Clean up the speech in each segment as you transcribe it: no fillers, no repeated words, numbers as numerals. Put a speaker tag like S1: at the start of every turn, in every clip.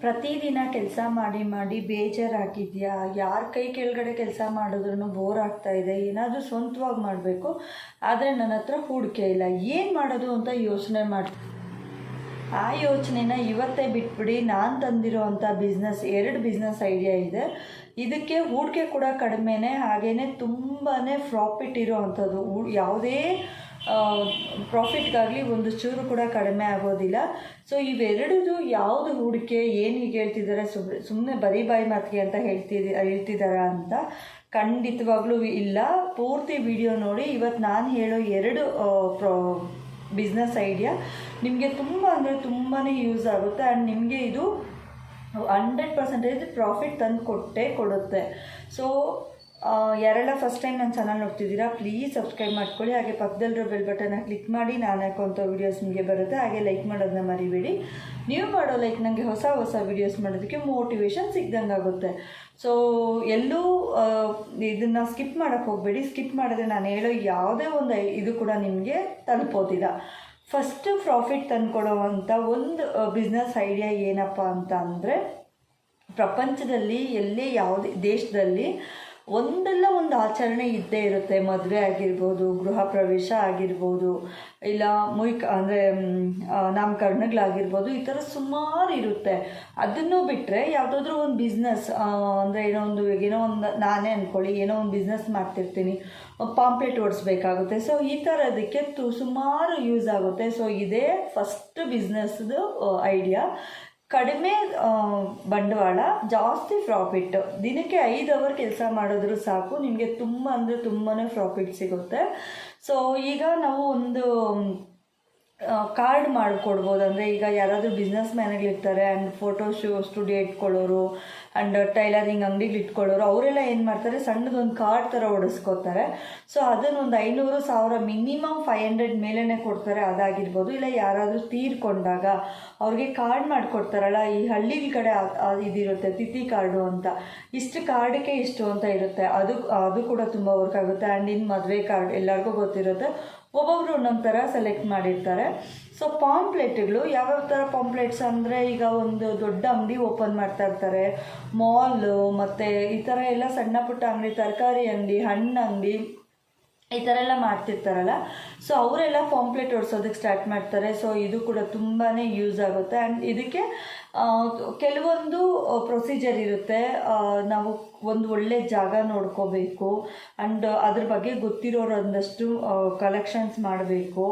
S1: ಪ್ರತಿದಿನ ಕೆಲಸ ಮಾಡಿ ಮಾಡಿ ಬೇಜಾರಾಗಿದೆಯಾ? ಯಾರ ಕೈ ಕೆಳಗಡೆ ಕೆಲಸ ಮಾಡಿದ್ರೂ ಬೋರ್ ಆಗ್ತಾ ಇದೆ, ಏನಾದರೂ ಸ್ವಂತವಾಗಿ ಮಾಡಬೇಕು, ಆದರೆ ನನ್ನ ಹತ್ರ ಹೂಡಿಕೆ ಇಲ್ಲ, ಏನು ಮಾಡೋದು ಅಂತ ಯೋಚನೆ ಮಾಡಿ ಆ ಯೋಚನೆನ ಇವತ್ತೇ ಬಿಟ್ಬಿಡಿ. ನಾನು ತಂದಿರೋ ಅಂಥ ಎರಡು ಬಿಸ್ನೆಸ್ ಐಡಿಯಾ ಇದೆ. ಇದಕ್ಕೆ ಹೂಡಿಕೆ ಕೂಡ ಕಡಿಮೆನೇ, ಹಾಗೆಯೇ ತುಂಬಾ ಪ್ರಾಫಿಟ್ ಇರೋ ಅಂಥದ್ದು. ಯಾವುದೇ ಪ್ರಾಫಿಟ್ಗಾಗಲಿ ಒಂದು ಚೂರು ಕೂಡ ಕಡಿಮೆ ಆಗೋದಿಲ್ಲ. ಸೊ ಇವೆರಡದು ಯಾವುದು ಹೂಡಿಕೆ, ಏನು ಹೀಗೆ ಹೇಳ್ತಿದ್ದಾರೆ, ಸುಮ್ಮನೆ ಬರೀ ಬಾಯಿ ಮಾತಿಗೆ ಅಂತ ಹೇಳ್ತಿದ್ದಾರಾ ಅಂತ ಖಂಡಿತವಾಗ್ಲೂ ಇಲ್ಲ. ಪೂರ್ತಿ ವಿಡಿಯೋ ನೋಡಿ. ಇವತ್ತು ನಾನು ಹೇಳೋ ಎರಡು ಬಿಸ್ನೆಸ್ ಐಡಿಯಾ ನಿಮಗೆ ತುಂಬ ಅಂದರೆ ತುಂಬಾ ಯೂಸ್ ಆಗುತ್ತೆ. ಆ್ಯಂಡ್ ನಿಮಗೆ ಇದು 100% ಪ್ರಾಫಿಟ್ ತಂದು ಕೊಡುತ್ತೆ. ಸೊ ಯಾರೆಲ್ಲ ಫಸ್ಟ್ ಟೈಮ್ ನನ್ನ ಚಾನಲ್ ನೋಡ್ತಿದ್ದೀರಾ, ಪ್ಲೀಸ್ ಸಬ್ಸ್ಕ್ರೈಬ್ ಮಾಡ್ಕೊಳ್ಳಿ. ಹಾಗೆ ಪಕ್ಕದಲ್ಲಿರೋ ಬೆಲ್ ಬಟನ್ನ ಕ್ಲಿಕ್ ಮಾಡಿ ನಾನು ಹಾಕೋಂಥ ವೀಡಿಯೋಸ್ ನಿಮಗೆ ಬರುತ್ತೆ. ಹಾಗೆ ಲೈಕ್ ಮಾಡೋದನ್ನ ಮರಿಬೇಡಿ. ನೀವು ಮಾಡೋ ಲೈಕ್ ನನಗೆ ಹೊಸ ವೀಡಿಯೋಸ್ ಮಾಡೋದಕ್ಕೆ ಮೋಟಿವೇಶನ್ ಸಿಗ್ದಂಗೆ ಆಗುತ್ತೆ. ಸೊ ಎಲ್ಲೂ ಇದನ್ನು ಸ್ಕಿಪ್ ಮಾಡೋಕ್ಕೆ ಹೋಗಬೇಡಿ. ಸ್ಕಿಪ್ ಮಾಡಿದ್ರೆ ನಾನು ಹೇಳೋ ಯಾವುದೇ ಒಂದು ಇದು ಕೂಡ ನಿಮಗೆ ತಲುಪೋದಿಲ್ಲ. ಫಸ್ಟು ಪ್ರಾಫಿಟ್ ತಂದುಕೊಡೋವಂಥ ಒಂದು ಬಿಸ್ನೆಸ್ ಐಡಿಯಾ ಏನಪ್ಪ ಅಂತ ಅಂದರೆ, ಪ್ರಪಂಚದಲ್ಲಿ ಎಲ್ಲೇ ಯಾವುದೇ ದೇಶದಲ್ಲಿ ಒಂದಲ್ಲ ಒಂದು ಆಚರಣೆ ಇದ್ದೇ ಇರುತ್ತೆ. ಮದುವೆ ಆಗಿರ್ಬೋದು, ಗೃಹ ಪ್ರವೇಶ ಆಗಿರ್ಬೋದು, ಇಲ್ಲ ಅಂದರೆ ನಾಮಕರಣಗಳಾಗಿರ್ಬೋದು, ಈ ಥರ ಸುಮಾರು ಇರುತ್ತೆ. ಅದನ್ನು ಬಿಟ್ಟರೆ ಯಾವುದಾದ್ರೂ ಒಂದು ಬಿಸ್ನೆಸ್ ಅಂದರೆ ಏನೋ ಒಂದು ನಾನೇ ಅಂದ್ಕೊಳ್ಳಿ, ಏನೋ ಒಂದು ಬಿಸ್ನೆಸ್ ಮಾಡ್ತಿರ್ತೀನಿ, ಪಾಂಪ್ಲೆಟ್ ಓಡಿಸ್ಬೇಕಾಗುತ್ತೆ. ಸೊ ಈ ಥರದಕ್ಕೆ ಸುಮಾರು ಯೂಸ್ ಆಗುತ್ತೆ. ಸೊ ಇದೇ ಫಸ್ಟ್ ಬಿಸ್ನೆಸ್ದು ಐಡಿಯಾ. ಕಡಿಮೆ ಬಂಡವಾಳ, ಜಾಸ್ತಿ ಪ್ರಾಫಿಟ್. ದಿನಕ್ಕೆ 5 ಅವರ್ ಕೆಲಸ ಮಾಡಿದ್ರೂ ಸಾಕು, ನಿಮಗೆ ತುಂಬ ಅಂದರೆ ತುಂಬಾ ಪ್ರಾಫಿಟ್ ಸಿಗುತ್ತೆ. ಸೊ ಈಗ ನಾವು ಒಂದು ಕಾರ್ಡ್ ಮಾಡಿಕೊಡ್ಬೋದು. ಅಂದರೆ ಈಗ ಯಾರಾದರೂ ಬಿಸ್ನೆಸ್ ಮ್ಯಾನ್ಗಳಿರ್ತಾರೆ ಆ್ಯಂಡ್ ಸ್ಟುಡಿಯೋ ಇಟ್ಕೊಳ್ಳೋರು ಆ್ಯಂಡ್ ಟೈಲರಿಂಗ್ ಅಂಗಡಿಗಳು ಇಟ್ಕೊಳ್ಳೋರು, ಅವರೆಲ್ಲ ಏನು ಮಾಡ್ತಾರೆ, ಸಣ್ಣದೊಂದು ಕಾರ್ಡ್ ಥರ ಓಡಿಸ್ಕೋತಾರೆ. ಸೊ ಅದನ್ನೊಂದು 500,000 ಮಿನಿಮಮ್ 500 ಮೇಲೇ ಕೊಡ್ತಾರೆ. ಅದಾಗಿರ್ಬೋದು. ಇಲ್ಲ ಯಾರಾದರೂ ತೀರ್ಕೊಂಡಾಗ ಅವ್ರಿಗೆ ಕಾರ್ಡ್ ಮಾಡಿಕೊಡ್ತಾರಲ್ಲ, ಈ ಹಳ್ಳಿಗಳ ಕಡೆ ಇದಿರುತ್ತೆ ತಿಥಿ ಕಾರ್ಡು ಅಂತ, ಇಷ್ಟು ಕಾರ್ಡಿಗೆ ಇಷ್ಟು ಅಂತ ಇರುತ್ತೆ. ಅದು ಕೂಡ ತುಂಬ ವರ್ಕ್ ಆಗುತ್ತೆ. ಆ್ಯಂಡ್ ಇನ್ನು ಮದುವೆ ಕಾರ್ಡ್ ಎಲ್ಲರಿಗೂ ಗೊತ್ತಿರುತ್ತೆ, ಒಬ್ಬೊಬ್ಬರು ಒಂದೊಂದು ಥರ ಸೆಲೆಕ್ಟ್ ಮಾಡಿರ್ತಾರೆ. ಸೊ ಪಾಂಪ್ಲೆಟ್ಗಳು ಯಾವ್ಯಾವ ಥರ ಪಾಂಪ್ಲೆಟ್ಸ್ ಅಂದರೆ, ಈಗ ಒಂದು ದೊಡ್ಡ ಅಂಗಡಿ ಓಪನ್ ಮಾಡ್ತಾ ಇರ್ತಾರೆ, ಮಾಲು, ಮತ್ತು ಈ ಥರ ಎಲ್ಲ ಸಣ್ಣ ಪುಟ್ಟ ಅಂಗಡಿ, ತರಕಾರಿ ಅಂಗಡಿ, ಹಣ್ಣು ಅಂಗಡಿ, ಈ ಥರ ಎಲ್ಲ ಮಾಡ್ತಿರ್ತಾರಲ್ಲ, ಸೊ ಅವರೆಲ್ಲ ಪಾಂಪ್ಲೆಟ್ ಓಡಿಸೋದಕ್ಕೆ ಸ್ಟಾರ್ಟ್ ಮಾಡ್ತಾರೆ. ಸೊ ಇದು ಕೂಡ ತುಂಬಾ ಯೂಸ್ ಆಗುತ್ತೆ. ಆ್ಯಂಡ್ ಇದಕ್ಕೆ ಕೆಲವೊಂದು ಪ್ರೊಸೀಜರ್ ಇರುತ್ತೆ. ನಾವು ಒಂದು ಒಳ್ಳೆ ಜಾಗ ನೋಡ್ಕೋಬೇಕು, ಆ್ಯಂಡ್ ಅದ್ರ ಬಗ್ಗೆ ಗೊತ್ತಿರೋರು ಒಂದಷ್ಟು ಕಲೆಕ್ಷನ್ಸ್ ಮಾಡಬೇಕು.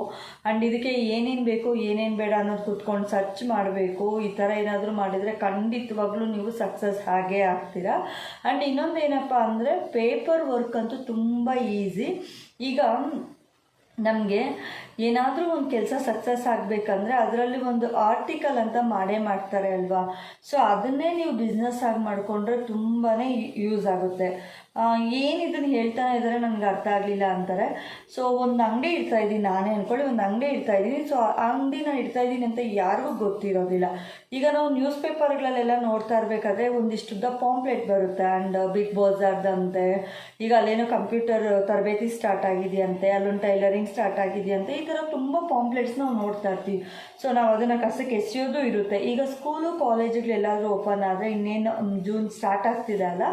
S1: ಆ್ಯಂಡ್ ಇದಕ್ಕೆ ಏನೇನು ಬೇಕು ಏನೇನು ಬೇಡ ಅನ್ನೋದು ಕೂತ್ಕೊಂಡು ಸರ್ಚ್ ಮಾಡಬೇಕು. ಈ ಥರ ಏನಾದರೂ ಮಾಡಿದರೆ ಖಂಡಿತವಾಗ್ಲೂ ನೀವು ಸಕ್ಸಸ್ ಆಗೇ ಆಗ್ತೀರಾ. ಆ್ಯಂಡ್ ಇನ್ನೊಂದು ಏನಪ್ಪ ಅಂದರೆ, ಪೇಪರ್ ವರ್ಕ್ ಅಂತೂ ತುಂಬ ಈಸಿ. ಈಗ ನಮಗೆ ಏನಾದರೂ ಒಂದು ಕೆಲಸ ಸಕ್ಸಸ್ ಆಗಬೇಕಂದ್ರೆ ಅದರಲ್ಲಿ ಒಂದು ಆರ್ಟಿಕಲ್ ಅಂತ ಮಾಡ್ತಾರೆ ಅಲ್ವಾ. ಸೊ ಅದನ್ನೇ ನೀವು ಬಿಸ್ನೆಸ್ ಆಗಿ ಮಾಡಿಕೊಂಡ್ರೆ ತುಂಬಾ ಯೂಸ್ ಆಗುತ್ತೆ. ಏನು ಇದನ್ನು ಹೇಳ್ತಾನೆ ಇದ್ದಾರೆ ನನಗೆ ಅರ್ಥ ಆಗಲಿಲ್ಲ ಅಂತಾರೆ. ಸೊ ಒಂದು ಅಂಗಡಿ ಇಡ್ತಾಯಿದ್ದೀನಿ, ನಾನೇ ಅಂದ್ಕೊಳ್ಳಿ ಒಂದು ಅಂಗಡಿ ಇಡ್ತಾಯಿದ್ದೀನಿ. ಸೊ ಆ ಅಂಗಡಿ ನಾನು ಇಡ್ತಾಯಿದ್ದೀನಿ ಅಂತ ಯಾರಿಗೂ ಗೊತ್ತಿರೋದಿಲ್ಲ. ಈಗ ನಾವು ನ್ಯೂಸ್ ಪೇಪರ್ಗಳಲ್ಲೆಲ್ಲ ನೋಡ್ತಾ ಇರಬೇಕಾದ್ರೆ ಒಂದಿಷ್ಟುದ್ದ ಪಾಂಪ್ಲೆಟ್ ಬರುತ್ತೆ. ಆ್ಯಂಡ್ ಬಿಗ್ ಬಾಜಾರ್ದಂತೆ, ಈಗ ಅಲ್ಲೇನೋ ಕಂಪ್ಯೂಟರ್ ತರಬೇತಿ ಸ್ಟಾರ್ಟ್ ಆಗಿದೆಯಂತೆ, ಅಲ್ಲೊಂದು ಟೈಲರಿಂಗ್ ಸ್ಟಾರ್ಟ್ ಆಗಿದೆಯಂತೆ, ಈ ಥರ ತುಂಬ ಪಾಂಪ್ಲೆಟ್ಸ್ ನಾವು ನೋಡ್ತಾ ಇರ್ತೀವಿ. ಸೊ ನಾವು ಅದನ್ನು ಕಸಕ್ಕೆ ಎಸೆಯೋದು ಇರುತ್ತೆ. ಈಗ ಸ್ಕೂಲು ಕಾಲೇಜುಗಳೆಲ್ಲಾದರೂ ಓಪನ್ ಆದರೆ, ಇನ್ನೇನು ಜೂನ್ ಸ್ಟಾರ್ಟ್ ಆಗ್ತಿದೆ ಅಲ್ಲ,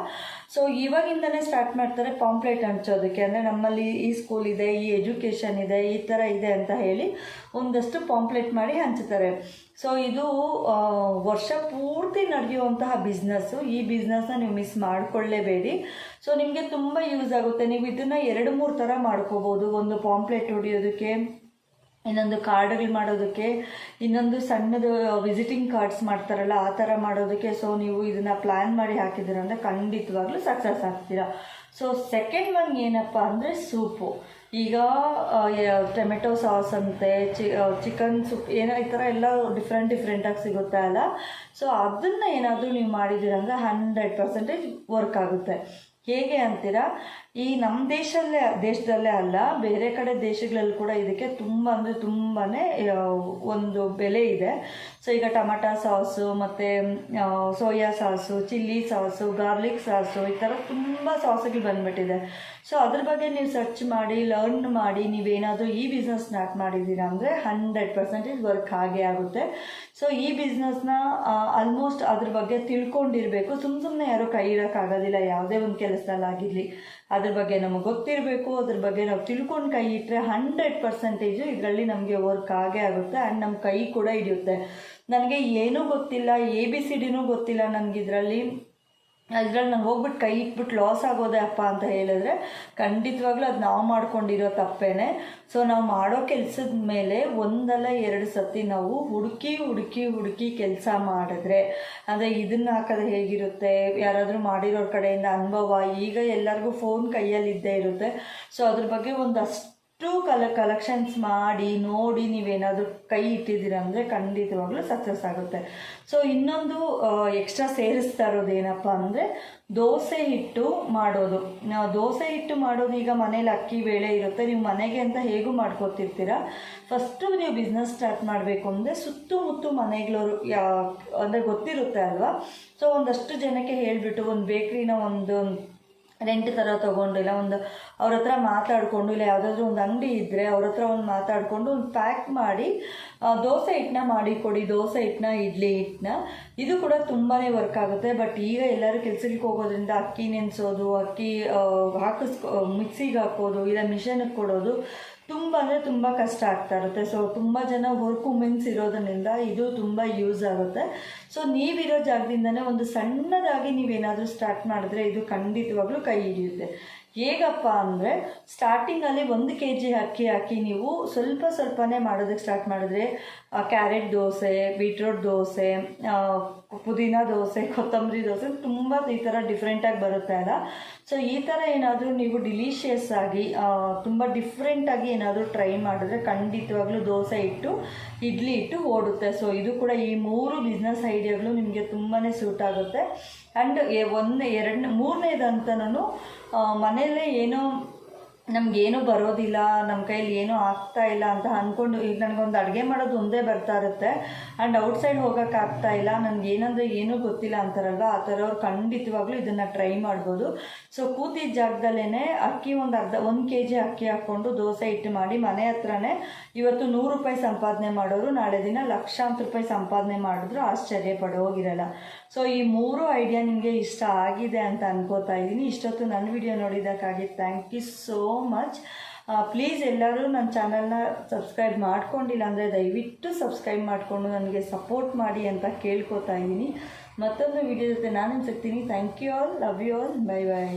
S1: ಸೊ ಇವಾಗಿಂದನೇ ಸ್ಟಾರ್ಟ್ ಮಾಡ್ತಾರೆ ಪಾಂಪ್ಲೆಟ್ ಹಂಚೋದಕ್ಕೆ. ಅಂದರೆ ನಮ್ಮಲ್ಲಿ ಈ ಸ್ಕೂಲ್ ಇದೆ, ಈ ಎಜುಕೇಷನ್ ಇದೆ, ಈ ಥರ ಇದೆ ಅಂತ ಹೇಳಿ ಒಂದಷ್ಟು ಪಾಂಪ್ಲೆಟ್ ಮಾಡಿ ಹಂಚ್ತಾರೆ. ಸೊ ಇದು ವರ್ಷ ಪೂರ್ತಿ ನಡೆಯುವಂತಹ ಬಿಸ್ನೆಸ್ಸು. ಈ ಬಿಸ್ನೆಸ್ನ ನೀವು ಮಿಸ್ ಮಾಡಿಕೊಳ್ಳೇಬೇಡಿ. ಸೊ ನಿಮಗೆ ತುಂಬ ಯೂಸ್ ಆಗುತ್ತೆ. ನೀವು ಇದನ್ನು 2-3 ಥರ ಮಾಡ್ಕೋಬೋದು. ಒಂದು ಪಾಂಪ್ಲೆಟ್ ಹೊಡೆಯೋದಕ್ಕೆ, ಇನ್ನೊಂದು ಕಾರ್ಡ್ಗಳು ಮಾಡೋದಕ್ಕೆ, ಇನ್ನೊಂದು ಸಣ್ಣದು ವಿಸಿಟಿಂಗ್ ಕಾರ್ಡ್ಸ್ ಮಾಡ್ತಾರಲ್ಲ ಆ ಥರ ಮಾಡೋದಕ್ಕೆ. ಸೊ ನೀವು ಇದನ್ನು ಪ್ಲ್ಯಾನ್ ಮಾಡಿ ಹಾಕಿದ್ದೀರ ಅಂದರೆ ಖಂಡಿತವಾಗ್ಲೂ ಸಕ್ಸಸ್ ಆಗ್ತೀರಾ. ಸೊ ಸೆಕೆಂಡ್ ಒನ್ ಏನಪ್ಪ ಅಂದರೆ ಸೂಪು. ಈಗ ಟೊಮೆಟೊ ಸಾಸ್ ಅಂತೆ, ಚಿಕನ್ ಸೂಪ್, ಏನೋ ಈ ಥರ ಎಲ್ಲ ಡಿಫ್ರೆಂಟಾಗಿ ಸಿಗುತ್ತೆ ಅಲ್ಲ. ಸೊ ಅದನ್ನು ಏನಾದರೂ ನೀವು ಮಾಡಿದ್ದೀರಂದರೆ 100% ವರ್ಕ್ ಆಗುತ್ತೆ. ಹೇಗೆ ಅಂತೀರಾ, ಈ ನಮ್ಮ ದೇಶದಲ್ಲೇ ಅಲ್ಲ, ಬೇರೆ ಕಡೆ ದೇಶಗಳಲ್ಲಿ ಕೂಡ ಇದಕ್ಕೆ ತುಂಬ ಅಂದರೆ ತುಂಬಾ ಒಂದು ಬೆಲೆ ಇದೆ. ಸೊ ಈಗ ಟೊಮಾಟೊ ಸಾಸು ಮತ್ತು soya sauce, chilli sauce, garlic sauce, ಈ ಥರ ತುಂಬ ಸಾಸುಗಳು ಬಂದುಬಿಟ್ಟಿದೆ. ಸೊ ಅದ್ರ ಬಗ್ಗೆ ನೀವು ಸರ್ಚ್ ಮಾಡಿ ಲರ್ನ್ ಮಾಡಿ ನೀವೇನಾದರೂ ಈ ಬಿಸ್ನೆಸ್ ಸ್ಟಾರ್ಟ್ ಮಾಡಿದ್ದೀರಾ ಅಂದರೆ 100% ವರ್ಕ್ ಆಗೇ ಆಗುತ್ತೆ. ಸೊ ಈ ಬಿಸ್ನೆಸ್ನ ಆಲ್ಮೋಸ್ಟ್ ಅದ್ರ ಬಗ್ಗೆ ತಿಳ್ಕೊಂಡಿರಬೇಕು. ಸುಮ್ಮನೆ ಯಾರೂ ಕೈ ಇಡೋಕ್ಕಾಗೋದಿಲ್ಲ. ಯಾವುದೇ ಒಂದು ಕೆಲಸದಲ್ಲಾಗಿರಲಿ ಅದ್ರ ಬಗ್ಗೆ ನಮಗೆ ಗೊತ್ತಿರಬೇಕು. ಅದ್ರ ಬಗ್ಗೆ ನಾವು ತಿಳ್ಕೊಂಡು ಕೈ ಇಟ್ಟರೆ 100% ಇದರಲ್ಲಿ ನಮಗೆ ವರ್ಕ್ ಆಗೇ ಆಗುತ್ತೆ. ಆ್ಯಂಡ್ ನಮ್ಮ ಕೈ ಕೂಡ ಹಿಡಿಯುತ್ತೆ. ನನಗೆ ಏನೂ ಗೊತ್ತಿಲ್ಲ, ABCD ಗೊತ್ತಿಲ್ಲ ನನಗೆ ಇದರಲ್ಲಿ ನಾನು ಹೋಗ್ಬಿಟ್ಟು ಕೈ ಇಟ್ಬಿಟ್ಟು ಲಾಸ್ ಆಗೋದೆ ಅಪ್ಪ ಅಂತ ಹೇಳಿದ್ರೆ ಖಂಡಿತವಾಗ್ಲೂ ಅದು ನಾವು ಮಾಡ್ಕೊಂಡಿರೋ ತಪ್ಪೇನೆ. ಸೊ ನಾವು ಮಾಡೋ ಕೆಲಸದ ಮೇಲೆ ಒಂದಲ್ಲ ಎರಡು ಸತಿ ನಾವು ಹುಡುಕಿ ಕೆಲಸ ಮಾಡಿದ್ರೆ, ಅಂದರೆ ಇದನ್ನು ಹಾಕೋದು ಹೇಗಿರುತ್ತೆ, ಯಾರಾದರೂ ಮಾಡಿರೋರ ಕಡೆಯಿಂದ ಅನುಭವ, ಈಗ ಎಲ್ಲರಿಗೂ ಫೋನ್ ಕೈಯಲ್ಲಿ ಇದ್ದೇ ಇರುತ್ತೆ. ಸೊ ಅದ್ರ ಬಗ್ಗೆ ಒಂದಷ್ಟು ಕಲೆಕ್ಷನ್ಸ್ ಮಾಡಿ ನೋಡಿ ನೀವೇನಾದರೂ ಕೈ ಇಟ್ಟಿದ್ದೀರ ಅಂದರೆ ಖಂಡಿತವಾಗ್ಲೂ ಸಕ್ಸಸ್ ಆಗುತ್ತೆ. ಸೊ ಇನ್ನೊಂದು ಎಕ್ಸ್ಟ್ರಾ ಸೇರಿಸ್ತಾ ಇರೋದು ಏನಪ್ಪ ಅಂದರೆ ದೋಸೆ ಹಿಟ್ಟು ಮಾಡೋದು. ದೋಸೆ ಹಿಟ್ಟು ಮಾಡೋದು ಈಗ ಮನೇಲಿ ಅಕ್ಕಿ ಬೇಳೆ ಇರುತ್ತೆ, ನೀವು ಮನೆಗೆ ಅಂತ ಹೇಗೂ ಮಾಡ್ಕೊತಿರ್ತೀರ. ಫಸ್ಟು ನೀವು ಬಿಸ್ನೆಸ್ ಸ್ಟಾರ್ಟ್ ಮಾಡಬೇಕು ಅಂದರೆ ಸುತ್ತಮುತ್ತ ಮನೆಗಳವರು ಅಂದರೆ ಗೊತ್ತಿರುತ್ತೆ ಅಲ್ವಾ. ಸೊ ಒಂದಷ್ಟು ಜನಕ್ಕೆ ಹೇಳಿಬಿಟ್ಟು ಒಂದು ಬೇಕ್ರಿನ ಒಂದು ರೆಂಟ್ ಥರ ತೊಗೊಂಡು, ಇಲ್ಲ ಒಂದು ಅವ್ರ ಹತ್ರ ಮಾತಾಡಿಕೊಂಡು, ಇಲ್ಲ ಯಾವುದಾದ್ರೂ ಒಂದು ಅಂಗಡಿ ಇದ್ದರೆ ಅವ್ರ ಹತ್ರ ಒಂದು ಮಾತಾಡಿಕೊಂಡು ಒಂದು ಪ್ಯಾಕ್ ಮಾಡಿ ದೋಸೆ ಹಿಟ್ಟನ್ನ ಮಾಡಿಕೊಡಿ, ದೋಸೆ ಹಿಟ್ಟನ್ನ, ಇಡ್ಲಿ ಹಿಟ್ಟನ್ನ. ಇದು ಕೂಡ ತುಂಬಾ ವರ್ಕ್ ಆಗುತ್ತೆ. ಬಟ್ ಈಗ ಎಲ್ಲರೂ ಕೆಲಸಕ್ಕೆ ಹೋಗೋದ್ರಿಂದ ಅಕ್ಕಿ ನೆನೆಸೋದು, ಅಕ್ಕಿ ಮಿಕ್ಸಿಗೆ ಹಾಕೋದು, ಇಲ್ಲ ಮಿಷನ್ಗೆ ಕೊಡೋದು ತುಂಬ ಅಂದರೆ ತುಂಬ ಕಷ್ಟ ಆಗ್ತಾ ಇರುತ್ತೆ. ಸೊ ತುಂಬ ಜನ ವರ್ಕ್ ವುಮೆನ್ಸ್ ಇರೋದ್ರಿಂದ ಇದು ತುಂಬ ಯೂಸ್ ಆಗುತ್ತೆ. ಸೊ ನೀವಿರೋ ಜಾಗದಿಂದನೇ ಒಂದು ಸಣ್ಣದಾಗಿ ನೀವೇನಾದರೂ ಸ್ಟಾರ್ಟ್ ಮಾಡಿದ್ರೆ ಇದು ಖಂಡಿತವಾಗ್ಲೂ ಕೈ ಹಿಡಿಯುತ್ತೆ. ಹೇಗಪ್ಪ ಅಂದರೆ ಸ್ಟಾರ್ಟಿಂಗಲ್ಲಿ 1 kg ಅಕ್ಕಿ ಹಾಕಿ ನೀವು ಸ್ವಲ್ಪನೇ ಮಾಡೋದಕ್ಕೆ ಸ್ಟಾರ್ಟ್ ಮಾಡಿದ್ರೆ ಕ್ಯಾರೆಟ್ ದೋಸೆ, ಬೀಟ್ರೋಟ್ ದೋಸೆ, ಪುದೀನ ದೋಸೆ, ಕೊತ್ತಂಬರಿ ದೋಸೆ ತುಂಬ ಈ ಥರ ಡಿಫ್ರೆಂಟಾಗಿ ಬರುತ್ತೆ ಅಲ್ಲ. ಸೊ ಈ ಥರ ಏನಾದರೂ ನೀವು ಡಿಲಿಷಿಯಸ್ ಆಗಿ ತುಂಬ ಡಿಫ್ರೆಂಟಾಗಿ ಏನಾದರೂ ಟ್ರೈ ಮಾಡಿದ್ರೆ ಖಂಡಿತವಾಗ್ಲೂ ದೋಸೆ ಹಿಟ್ಟು, ಇಡ್ಲಿ ಹಿಟ್ಟು ಓಡುತ್ತೆ. ಸೊ ಇದು ಕೂಡ ಈ 3 ಬಿಸ್ನೆಸ್ ಐಡಿಯಾಗಳು ನಿಮಗೆ ತುಂಬಾ ಸೂಟ್ ಆಗುತ್ತೆ. ಆ್ಯಂಡ್ ಮೂರನೇದಂತನೂ ಮನೆಯಲ್ಲೇ ಏನೋ ನಮಗೇನೂ ಬರೋದಿಲ್ಲ, ನಮ್ಮ ಕೈಯಲ್ಲಿ ಏನೂ ಆಗ್ತಾ ಇಲ್ಲ ಅಂತ ಅಂದ್ಕೊಂಡು, ಈಗ ನನಗೊಂದು ಅಡುಗೆ ಮಾಡೋದು ಒಂದೇ ಬರ್ತಾ ಇರುತ್ತೆ ಆ್ಯಂಡ್ ಔಟ್ಸೈಡ್ ಹೋಗೋಕ್ಕಾಗ್ತಾ ಇಲ್ಲ, ನನಗೇನಂದರೆ ಏನೂ ಗೊತ್ತಿಲ್ಲ ಅಂತಾರಲ್ವ, ಆ ಥರವ್ರು ಖಂಡಿತವಾಗ್ಲೂ ಇದನ್ನು ಟ್ರೈ ಮಾಡ್ಬೋದು. ಸೊ ಕೂತಿದ್ದ ಜಾಗದಲ್ಲೇ ಅಕ್ಕಿ 1 kg ಅಕ್ಕಿ ಹಾಕ್ಕೊಂಡು ದೋಸೆ ಹಿಟ್ಟು ಮಾಡಿ ಮನೆ ಹತ್ರನೇ ಇವತ್ತು 100 ರೂಪಾಯಿ ಸಂಪಾದನೆ ಮಾಡೋರು ನಾಳೆ ದಿನ ಲಕ್ಷಾಂತರ ರೂಪಾಯಿ ಸಂಪಾದನೆ ಮಾಡಿದ್ರು ಆಶ್ಚರ್ಯ ಪಡೋಗಿರಲ್ಲ. ಸೊ ಈ 3 ಐಡಿಯಾ ನಿಮಗೆ ಇಷ್ಟ ಆಗಿದೆ ಅಂತ ಅನ್ಕೋತಾ ಇದ್ದೀನಿ. ಇಷ್ಟೊತ್ತು ನನ್ನ ವಿಡಿಯೋ ನೋಡಿದ್ದಕ್ಕಾಗಿ thank you so much. Please ಎಲ್ಲರೂ ನನ್ನ ಚಾನಲ್ನ ಸಬ್ಸ್ಕ್ರೈಬ್ ಮಾಡ್ಕೊಂಡಿಲ್ಲ ಅಂದರೆ ದಯವಿಟ್ಟು ಸಬ್ಸ್ಕ್ರೈಬ್ ಮಾಡಿಕೊಂಡು ನನಗೆ ಸಪೋರ್ಟ್ ಮಾಡಿ ಅಂತ ಕೇಳ್ಕೊತಾ ಇದ್ದೀನಿ. ಮತ್ತೊಂದು ವಿಡಿಯೋ ಜೊತೆ ನಾನು ಸಿಗ್ತೀನಿ. Thank you all, love you all, bye by.